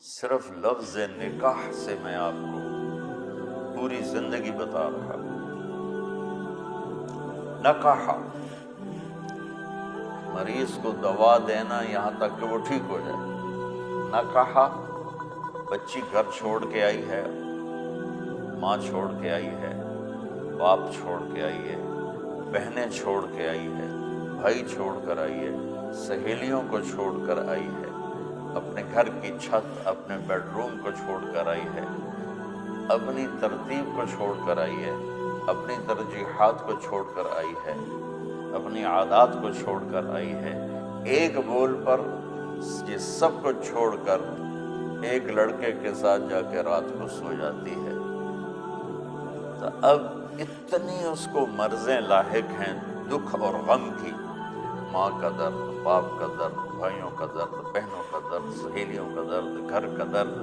صرف لفظ نکاح سے میں آپ کو پوری زندگی بتا رہا ہوں۔ نکاح، مریض کو دوا دینا یہاں تک کہ وہ ٹھیک ہو جائے۔ نکاح، بچی گھر چھوڑ کے آئی ہے، ماں چھوڑ کے آئی ہے، باپ چھوڑ کے آئی ہے، بہنیں چھوڑ کے آئی ہے، بھائی چھوڑ کر آئی ہے، سہیلیوں کو چھوڑ کر آئی ہے، اپنے گھر کی چھت، اپنے بیڈ روم کو چھوڑ کر آئی ہے، اپنی ترتیب کو چھوڑ کر آئی ہے، اپنی ترجیحات کو چھوڑ کر آئی ہے، اپنی عادات کو چھوڑ کر آئی ہے۔ ایک بول پر یہ سب کو چھوڑ کر ایک لڑکے کے ساتھ جا کے رات کو سو جاتی ہے۔ تو اب اتنی اس کو مرضیں لاحق ہیں، دکھ اور غم کی، ماں کا درد، باپ کا درد، بھائیوں کا درد، بہنوں کا درد، سہیلیوں کا درد، گھر کا درد،